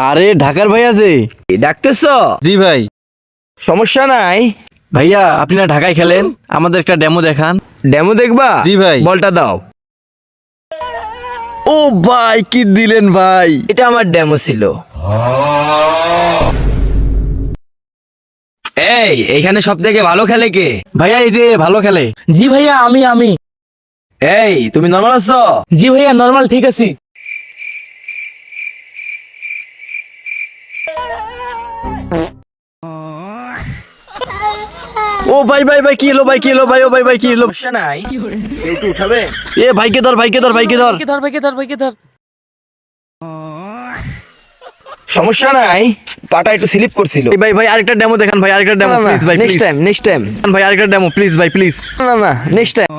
আরে ঢাকার ভাইয়া যে। ডাকতেছ? জি ভাই। সমস্যা নাই। ভাইয়া আপনি না ঢাকায় খেলেন, আমাদের একটা ডেমো দেখান। ডেমো দেখবা? জি ভাই। বলটা দাও। ও ভাই কি দিলেন ভাই। এটা আমার ডেমো ছিল। এইখানে সব থেকে ভালো খেলে কে? ভাইয়া এই যে ভালো খেলে। জি ভাইয়া আমি তুমি নর্মাল আছো? জি ভাইয়া নরমাল ঠিক আছি। ও ভাই ভাই ভাই কি হলো ভাই, কি হলো ভাই, ও ভাই ভাই কি হলো। সমস্যা নাই। কেউ কি উঠাবে? এ ভাইকে ধর ভাইকে ধর ভাইকে ধর। ভাইকে ধর। সমস্যা নাই, পাটা একটু স্লিপ করছিল। এই ভাই ভাই আরেকটা ডেমো দেখান ভাই, আরেকটা ডেমো প্লিজ ভাই, নেক্সট টাইম ভাই আরেকটা ডেমো প্লিজ ভাই প্লিজ। না নেক্সট টাইম।